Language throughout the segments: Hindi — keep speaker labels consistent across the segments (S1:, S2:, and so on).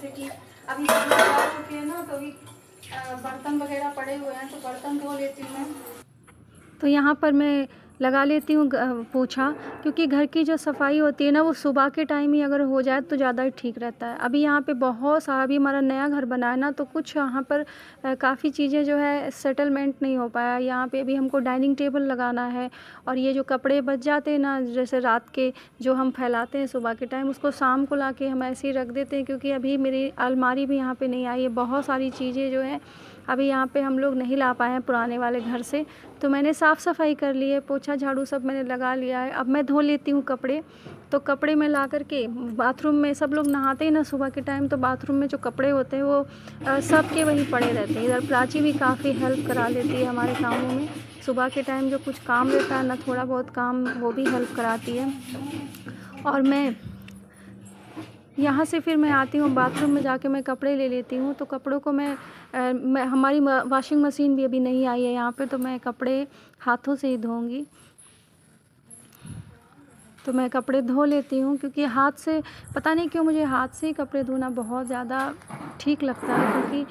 S1: जैसे कि अभी सब लोग आ चुके हैं ना, तो अभी बर्तन वगैरह पड़े हुए हैं तो बर्तन धो लेती हूँ मैं। तो यहाँ पर मैं लगा लेती हूँ पोछा, क्योंकि घर की जो सफाई होती है ना वो सुबह के टाइम ही अगर हो जाए तो ज़्यादा ठीक रहता है। अभी यहाँ पे बहुत सारा, अभी हमारा नया घर बना है ना, तो कुछ यहाँ पर काफ़ी चीज़ें जो है सेटलमेंट नहीं हो पाया। यहाँ पे अभी हमको डाइनिंग टेबल लगाना है, और ये जो कपड़े बच जाते हैं ना, जैसे रात के जो हम फैलाते हैं सुबह के टाइम, उसको शाम को ला के हम ऐसे ही रख देते हैं, क्योंकि अभी मेरी अलमारी भी यहाँ पे नहीं आई है। बहुत सारी चीज़ें जो है अभी यहाँ पे हम लोग नहीं ला पाए हैं पुराने वाले घर से। तो मैंने साफ़ सफाई कर ली है, पोछा झाड़ू सब मैंने लगा लिया है। अब मैं धो लेती हूँ कपड़े। तो कपड़े में ला कर के बाथरूम में, सब लोग नहाते हैं ना सुबह के टाइम, तो बाथरूम में जो कपड़े होते हैं वो सबके वहीं पड़े रहते हैं। इधर प्राची भी काफ़ी हेल्प करा लेती है हमारे कामों में। सुबह के टाइम जो कुछ काम रहता है ना, थोड़ा बहुत काम, वो भी हेल्प कराती है। और मैं यहाँ से फिर मैं आती हूँ बाथरूम में, जाके मैं कपड़े ले लेती हूँ। तो कपड़ों को मैं हमारी वॉशिंग मशीन भी अभी नहीं आई है यहाँ पे, तो मैं कपड़े हाथों से ही धोऊँगी। तो मैं कपड़े धो लेती हूँ, क्योंकि हाथ से, पता नहीं क्यों मुझे हाथ से ही कपड़े धोना बहुत ज़्यादा ठीक लगता है। क्योंकि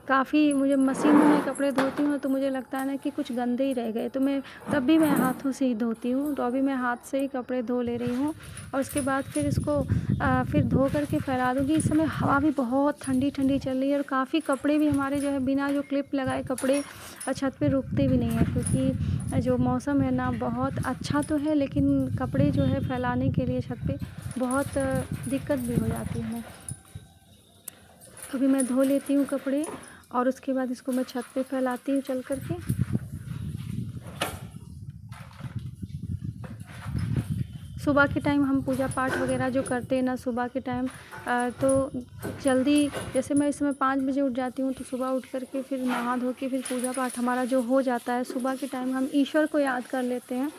S1: काफ़ी मुझे मशीन में मैं कपड़े धोती हूँ तो मुझे लगता है ना कि कुछ गंदे ही रह गए, तो मैं तब भी मैं हाथों से ही धोती हूँ। तो अभी मैं हाथ से ही कपड़े धो ले रही हूँ, और उसके बाद फिर इसको फिर धो करके फैला दूँगी। इस समय हवा भी बहुत ठंडी ठंडी चल रही है, और काफ़ी कपड़े भी हमारे जो है बिना जो क्लिप लगाए कपड़े छत पे रुकते भी नहीं हैं, क्योंकि जो मौसम है ना बहुत अच्छा तो है, लेकिन कपड़े जो है फैलाने के लिए छत पे बहुत दिक्कत भी हो जाती है हमें। अभी मैं धो लेती हूँ कपड़े, और उसके बाद इसको मैं छत पे फैलाती हूँ चल कर के। सुबह के टाइम हम पूजा पाठ वगैरह जो करते हैं ना सुबह के टाइम, तो जल्दी, जैसे मैं इस समय 5 बजे उठ जाती हूँ, तो सुबह उठ कर के फिर नहा धो के फिर पूजा पाठ हमारा जो हो जाता है। सुबह के टाइम हम ईश्वर को याद कर लेते हैं,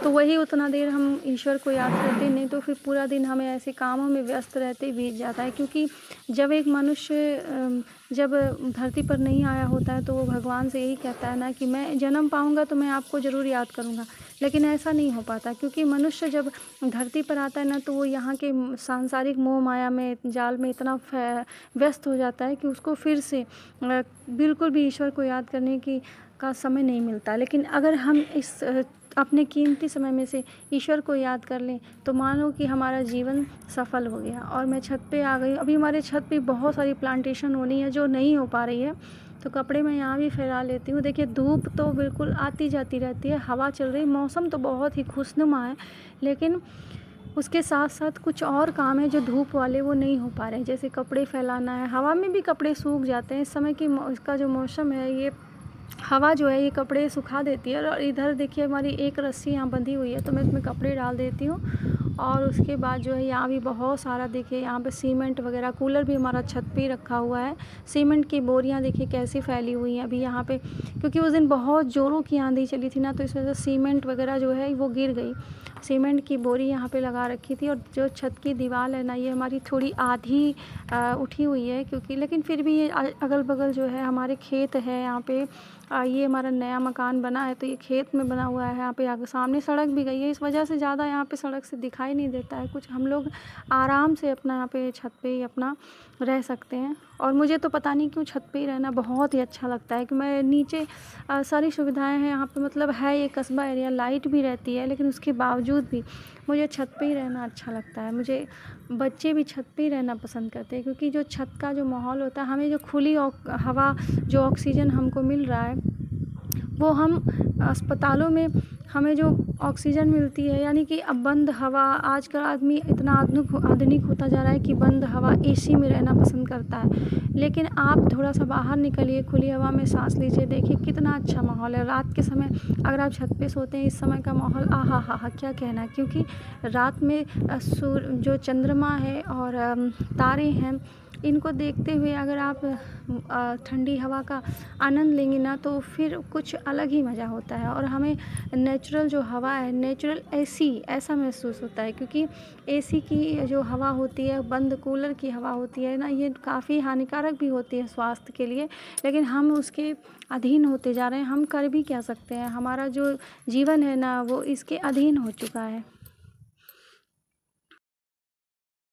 S1: तो वही उतना देर हम ईश्वर को याद करते, नहीं तो फिर पूरा दिन हमें ऐसे कामों में व्यस्त रहते बीत जाता है। क्योंकि जब एक मनुष्य जब धरती पर नहीं आया होता है, तो वो भगवान से यही कहता है ना कि मैं जन्म पाऊँगा तो मैं आपको ज़रूर याद करूँगा, लेकिन ऐसा नहीं हो पाता। क्योंकि मनुष्य जब धरती पर आता है ना, तो वो यहाँ के सांसारिक मोह माया में, जाल में इतना व्यस्त हो जाता है कि उसको फिर से बिल्कुल भी ईश्वर को याद करने की का समय नहीं मिलता। लेकिन अगर हम इस अपने कीमती समय में से ईश्वर को याद कर लें, तो मानो कि हमारा जीवन सफल हो गया। और मैं छत पे आ गई। अभी हमारे छत पे बहुत सारी प्लांटेशन होनी है जो नहीं हो पा रही है, तो कपड़े मैं यहाँ भी फैला लेती हूँ। देखिए धूप तो बिल्कुल आती जाती रहती है, हवा चल रही, मौसम तो बहुत ही खुशनुमा है, लेकिन उसके साथ साथ कुछ और काम है जो धूप वाले वो नहीं हो पा रहे हैं। जैसे कपड़े फैलाना है, हवा में भी कपड़े सूख जाते हैं। इस समय की इसका जो मौसम है, ये हवा जो है ये कपड़े सुखा देती है। और इधर देखिए हमारी एक रस्सी यहाँ बंधी हुई है, तो मैं इसमें कपड़े डाल देती हूँ। और उसके बाद जो है यहाँ भी बहुत सारा, देखिए यहाँ पे सीमेंट वगैरह, कूलर भी हमारा छत पे ही रखा हुआ है। सीमेंट की बोरियाँ देखिए कैसी फैली हुई हैं अभी यहाँ पे, क्योंकि उस दिन बहुत ज़ोरों की आंधी चली थी ना, तो इस वजह से सीमेंट वगैरह जो है वो गिर गई। सीमेंट की बोरी यहाँ पे लगा रखी थी। और जो छत की दीवार है ना, ये हमारी थोड़ी आधी उठी हुई है, क्योंकि लेकिन फिर भी ये अगल बगल जो है हमारे खेत है यहाँ पे। ये हमारा नया मकान बना है, तो ये खेत में बना हुआ है। यहाँ पे आगे सामने सड़क भी गई है, इस वजह से ज़्यादा यहाँ पे सड़क से दिखाई नहीं देता है कुछ। हम लोग आराम से अपना यहाँ पे छत पे ही अपना रह सकते हैं। और मुझे तो पता नहीं क्यों छत पे ही रहना बहुत ही अच्छा लगता है, कि मैं नीचे सारी सुविधाएं हैं यहाँ पे, मतलब है ये कस्बा एरिया, लाइट भी रहती है, लेकिन उसके बावजूद भी मुझे छत पे ही रहना अच्छा लगता है। मुझे बच्चे भी छत पे ही रहना पसंद करते हैं, क्योंकि जो छत का जो माहौल होता है, हमें जो खुली हवा, जो ऑक्सीजन हमको मिल रहा है, वो हम अस्पतालों में हमें जो ऑक्सीजन मिलती है, यानी कि अब बंद हवा, आजकल आदमी इतना आधुनिक होता जा रहा है कि बंद हवा, एसी में रहना पसंद करता है। लेकिन आप थोड़ा सा बाहर निकलिए, खुली हवा में सांस लीजिए, देखिए कितना अच्छा माहौल है। रात के समय अगर आप छत पे सोते हैं, इस समय का माहौल आहा हा हा क्या कहना। क्योंकि रात में जो चंद्रमा है और तारे हैं, इनको देखते हुए अगर आप ठंडी हवा का आनंद लेंगे ना, तो फिर कुछ अलग ही मज़ा होता है। और हमें नेचुरल जो हवा है, नेचुरल एसी ऐसा महसूस होता है। क्योंकि एसी की जो हवा होती है, बंद कूलर की हवा होती है ना, ये काफ़ी हानिकारक भी होती है स्वास्थ्य के लिए, लेकिन हम उसके अधीन होते जा रहे हैं। हम कर भी क्या सकते हैं, हमारा जो जीवन है ना वो इसके अधीन हो चुका है।